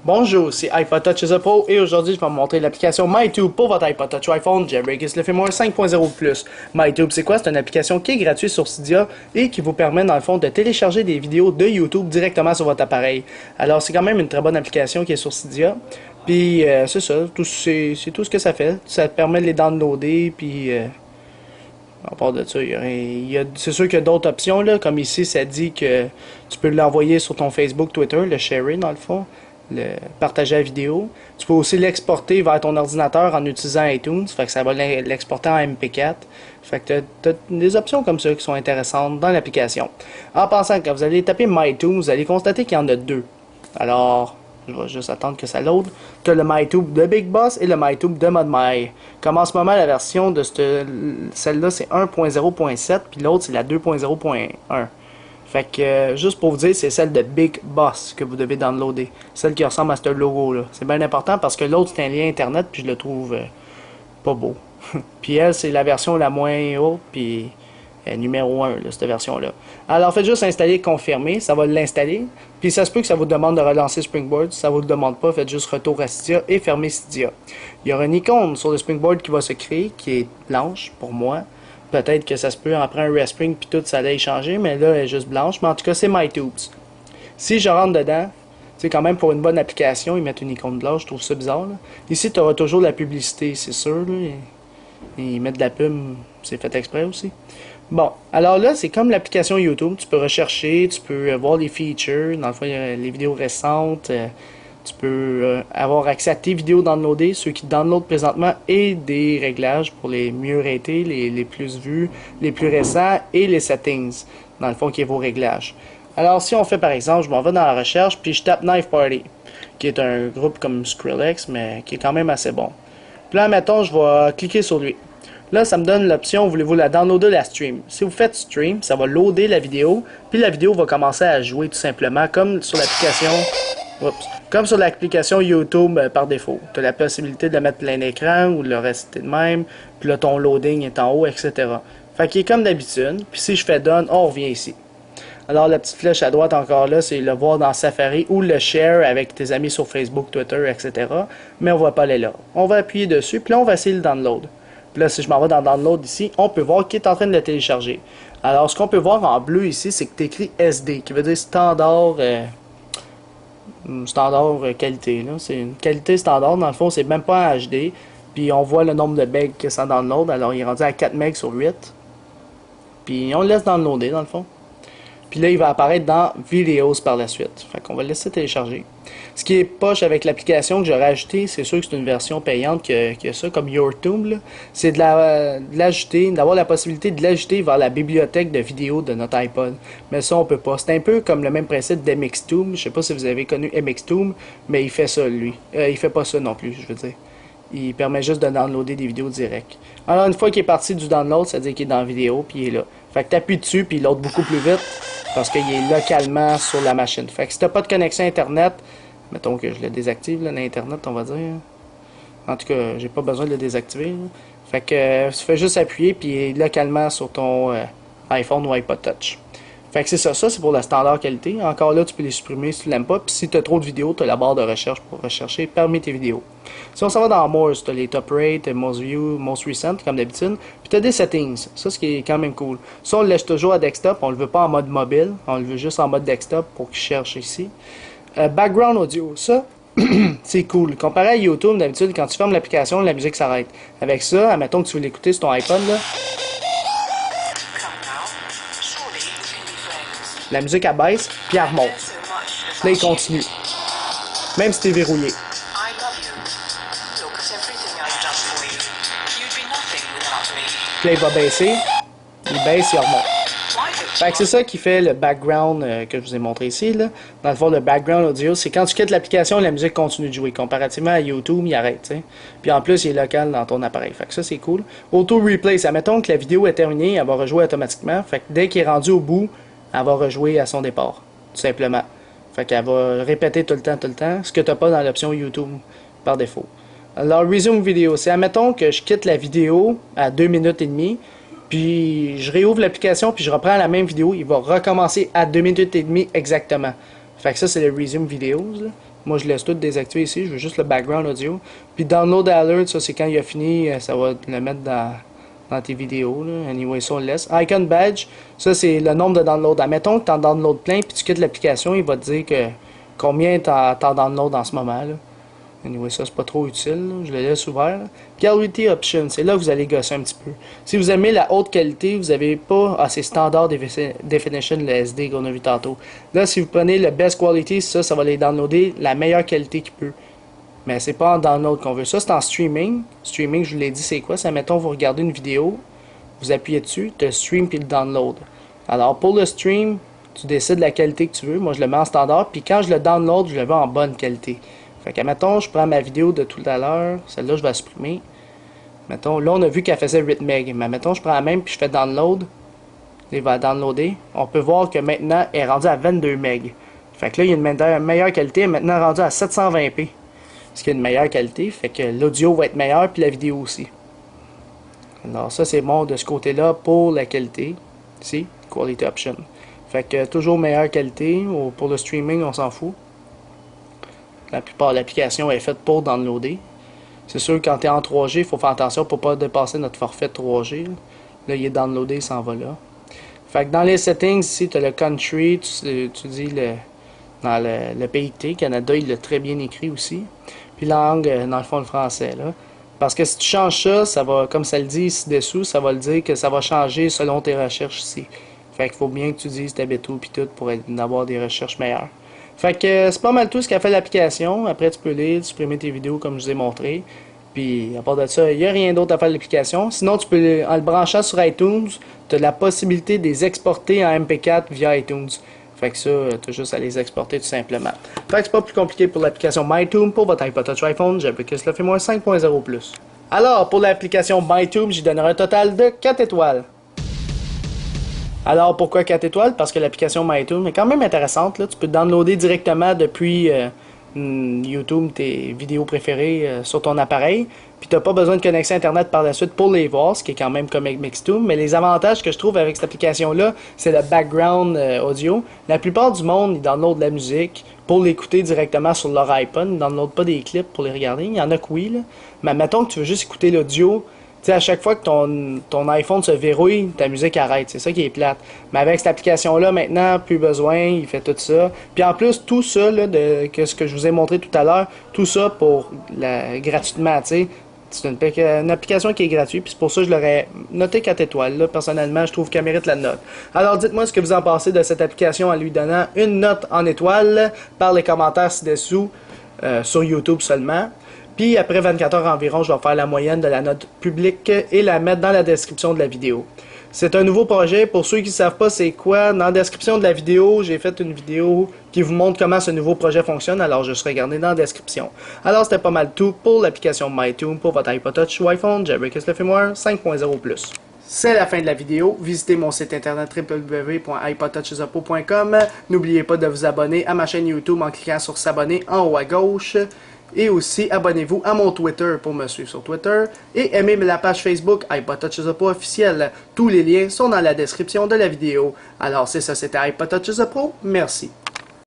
Bonjour, c'est iPod Touch Pro et aujourd'hui je vais vous montrer l'application MyTube pour votre iPod Touch iPhone Jailbreak SLFirmware 5.0+. MyTube c'est quoi? C'est une application qui est gratuite sur Cydia et qui vous permet dans le fond de télécharger des vidéos de YouTube directement sur votre appareil. Alors c'est quand même une très bonne application qui est sur Cydia. Puis c'est ça, c'est tout ce que ça fait. Ça te permet de les downloader puis... à part de ça, c'est sûr qu'il y a d'autres options, là, comme ici, ça dit que tu peux l'envoyer sur ton Facebook, Twitter, le sharing dans le fond, le partager la vidéo. Tu peux aussi l'exporter vers ton ordinateur en utilisant iTunes, fait que ça va l'exporter en MP4. Fait que tu as des options comme ça qui sont intéressantes dans l'application. En pensant que quand vous allez taper MyTube, vous allez constater qu'il y en a deux. Alors... je vais juste attendre que ça load. Tu as le MyTube de Big Boss et le MyTube de ModMy. Comme en ce moment, la version de celle-là, c'est 1.0.7, puis l'autre, c'est la 2.0.1. Fait que, juste pour vous dire, c'est celle de Big Boss que vous devez downloader. Celle qui ressemble à ce logo-là. C'est bien important parce que l'autre, c'est un lien Internet, puis je le trouve pas beau. Puis elle, c'est la version la moins haute, puis... numéro 1, là, cette version-là. Alors, faites juste installer confirmer, ça va l'installer. Puis ça se peut que ça vous demande de relancer Springboard. Si ça vous le demande pas, faites juste retour à Cydia et fermez Cydia. Il y aura une icône sur le Springboard qui va se créer, qui est blanche pour moi. Peut-être que ça se peut, après un respring puis tout, ça allait changer, mais là, elle est juste blanche. Mais en tout cas, c'est MyTubes. Si je rentre dedans, c'est quand même pour une bonne application, ils mettent une icône blanche, je trouve ça bizarre. Là. Ici, tu auras toujours la publicité, c'est sûr. Là. Ils mettent de la pub, c'est fait exprès aussi. Bon, alors là, c'est comme l'application YouTube. Tu peux rechercher, tu peux voir les features, dans le fond, les vidéos récentes. Tu peux avoir accès à tes vidéos downloadées, ceux qui downloadent présentement, et des réglages pour les mieux ratés, les plus vus, les plus récents, et les settings, dans le fond, qui est vos réglages. Alors, si on fait par exemple, je m'en vais dans la recherche, puis je tape Knife Party, qui est un groupe comme Skrillex, mais qui est quand même assez bon. Puis là, mettons, je vais cliquer sur lui. Là, ça me donne l'option, voulez-vous la downloader, la stream. Si vous faites stream, ça va loader la vidéo, puis la vidéo va commencer à jouer tout simplement, comme sur l'application YouTube par défaut. Tu as la possibilité de le mettre plein écran ou de le rester de même, puis là, ton loading est en haut, etc. Fait qu'il est comme d'habitude, puis si je fais done, on revient ici. Alors, la petite flèche à droite encore là, c'est le voir dans Safari ou le share avec tes amis sur Facebook, Twitter, etc. Mais on ne va pas aller là. On va appuyer dessus, puis là, on va essayer le download. Puis là, si je m'en vais dans Download ici, on peut voir qu'il est en train de le télécharger. Alors, ce qu'on peut voir en bleu ici, c'est que tu écrit SD, qui veut dire standard, qualité. C'est une qualité standard, dans le fond, c'est même pas en HD. Puis on voit le nombre de megs que ça download. Alors, il est rendu à 4 megs sur 8. Puis on le laisse downloader, dans le fond. Puis là, il va apparaître dans Videos par la suite. Fait qu'on va le laisser télécharger. Ce qui est poche avec l'application que j'aurais ajoutée, c'est sûr que c'est une version payante que ça, comme YourTube. C'est d'avoir la possibilité de l'ajouter vers la bibliothèque de vidéos de notre iPod. Mais ça, on peut pas. C'est un peu comme le même principe d'MXTube. Je sais pas si vous avez connu MXTube, mais il fait ça, lui. Il fait pas ça non plus, je veux dire. Il permet juste de downloader des vidéos directes. Alors, une fois qu'il est parti du download, ça veut dire qu'il est dans la vidéo, puis il est là. Fait que tu appuies dessus, puis il load beaucoup plus vite, parce qu'il est localement sur la machine. Fait que si tu n'as pas de connexion Internet, mettons que je le désactive, là, l'Internet, on va dire. En tout cas, j'ai pas besoin de le désactiver. Là. Fait que tu fais juste appuyer, puis il est localement sur ton iPhone ou iPod Touch. Fait que c'est ça, c'est pour la standard qualité. Encore là, tu peux les supprimer si tu l'aimes pas. Puis si tu as trop de vidéos, tu as la barre de recherche pour rechercher parmi tes vidéos. Si on s'en va dans More, tu as les top rate, most view, most recent, comme d'habitude. Puis tu as des settings. Ça, ce qui est quand même cool. Ça, on le laisse toujours à desktop. On le veut pas en mode mobile. On le veut juste en mode desktop pour qu'il cherche ici. Background audio. Ça, c'est cool. Comparé à YouTube, d'habitude, quand tu fermes l'application, la musique s'arrête. Avec ça, admettons que tu veux l'écouter sur ton iPod, là. La musique abaisse, puis elle remonte. Là, il continue. Même si t'es verrouillé. Puis là, il va baisser. Il baisse, il remonte. Fait que c'est ça qui fait le background que je vous ai montré ici. Là. Dans le fond, le background audio, c'est quand tu quittes l'application, la musique continue de jouer. Comparativement à YouTube, il arrête. T'sais. Puis en plus, il est local dans ton appareil. Fait que ça, c'est cool. Auto replay, admettons que la vidéo est terminée, elle va rejouer automatiquement. Fait que dès qu'il est rendu au bout, elle va rejouer à son départ, tout simplement. Fait qu'elle va répéter tout le temps, ce que tu n'as pas dans l'option YouTube, par défaut. Alors, Resume Video, c'est, admettons que je quitte la vidéo à 2 minutes et demie, puis je réouvre l'application, puis je reprends la même vidéo, il va recommencer à 2 minutes et demie exactement. Fait que ça, c'est le Resume Videos, là. Moi, je laisse tout désactiver ici. Je veux juste le background audio. Puis Download Alert, ça, c'est quand il a fini, ça va le mettre dans tes vidéos. Là. Anyway, ça, on le laisse. Icon Badge, ça, c'est le nombre de downloads. Admettons que tu en downloads plein, puis tu quittes l'application, il va te dire que combien t'en downloads en ce moment. Là. Anyway, ça, c'est pas trop utile. Là. Je le laisse ouvert. Là. Quality Option, c'est là que vous allez gosser un petit peu. Si vous aimez la haute qualité, vous n'avez pas assez standard definition, le SD qu'on a vu tantôt. Là, si vous prenez le Best Quality, ça va les downloader la meilleure qualité qu'il peut. Mais c'est pas en download qu'on veut. Ça, c'est en streaming. Streaming, je vous l'ai dit, c'est quoi? Ça, mettons, vous regardez une vidéo, vous appuyez dessus, tu stream puis le download. Alors, pour le stream, tu décides la qualité que tu veux. Moi, je le mets en standard. Puis quand je le download, je le veux en bonne qualité. Fait que, mettons, je prends ma vidéo de tout à l'heure. Celle-là, je vais la supprimer. Mettons, là, on a vu qu'elle faisait 8 MB. Mais mettons, je prends la même puis je fais download. Il va downloader. On peut voir que maintenant, elle est rendue à 22 MB. Fait que là, il y a une meilleure qualité. Elle est maintenant rendue à 720p. Ce qui est une meilleure qualité. Fait que l'audio va être meilleur puis la vidéo aussi. Alors, ça, c'est bon de ce côté-là pour la qualité. Ici, Quality Option. Fait que toujours meilleure qualité. Pour le streaming, on s'en fout. La plupart de l'application est faite pour downloader. C'est sûr que quand tu es en 3G, il faut faire attention pour ne pas dépasser notre forfait 3G. Là, il est downloadé, il s'en va là. Fait que dans les settings, ici, tu as le country, tu dis dans le pays que tu es. Canada, il l'a très bien écrit aussi. Puis langue, dans le fond, le français. Là. Parce que si tu changes ça, va, comme ça le dit ici-dessous, ça va le dire que ça va changer selon tes recherches ici. Fait qu'il faut bien que tu dises t'habites où, puis tout, pour avoir des recherches meilleures. Fait que c'est pas mal tout ce qu'a fait l'application. Après, tu peux lire, supprimer tes vidéos comme je vous ai montré. Puis, à part de ça, il n'y a rien d'autre à faire de l'application. Sinon, tu peux, en le branchant sur iTunes, tu as la possibilité de les exporter en MP4 via iTunes. Fait que ça, tu as juste à les exporter tout simplement. Fait que c'est pas plus compliqué pour l'application MyTunes pour votre iPod Touch iPhone. J'applique le fait moins 5.0+. Alors, pour l'application MyTunes, j'y donnerai un total de 4 étoiles. Alors, pourquoi 4 étoiles? Parce que l'application MyTunes est quand même intéressante. Là. Tu peux downloader directement depuis YouTube tes vidéos préférées sur ton appareil. Puis, tu n'as pas besoin de connexion Internet par la suite pour les voir, ce qui est quand même comme avec Mixtoon. Mais les avantages que je trouve avec cette application-là, c'est le background audio. La plupart du monde, ils downloadent de la musique pour l'écouter directement sur leur iPhone. Ils ne downloadent pas des clips pour les regarder. Il y en a que oui, là. Mais mettons que tu veux juste écouter l'audio. Tu sais, à chaque fois que ton iPhone se verrouille, ta musique arrête. C'est ça qui est plate. Mais avec cette application-là, maintenant, plus besoin, il fait tout ça. Puis en plus, tout ça, là, ce que je vous ai montré tout à l'heure, tout ça gratuitement, tu sais. C'est une application qui est gratuite, puis c'est pour ça que je l'aurais noté 4 étoiles. Là, personnellement, je trouve qu'elle mérite la note. Alors, dites-moi ce que vous en pensez de cette application en lui donnant une note en étoile par les commentaires ci-dessous, sur YouTube seulement. Puis après 24 heures environ, je vais faire la moyenne de la note publique et la mettre dans la description de la vidéo. C'est un nouveau projet. Pour ceux qui ne savent pas c'est quoi, dans la description de la vidéo, j'ai fait une vidéo qui vous montre comment ce nouveau projet fonctionne. Alors je serai regardé dans la description. Alors c'était pas mal tout pour l'application MyTunes pour votre iPod Touch ou iPhone Jailbreak le firmware 5.0+. C'est la fin de la vidéo. Visitez mon site internet www.ipodtouchzapo.com. N'oubliez pas de vous abonner à ma chaîne YouTube en cliquant sur s'abonner en haut à gauche. Et aussi, abonnez-vous à mon Twitter pour me suivre sur Twitter. Et aimez la page Facebook iPod Touch Pro officielle. Tous les liens sont dans la description de la vidéo. Alors c'est ça, c'était iPod Touch Pro. Merci.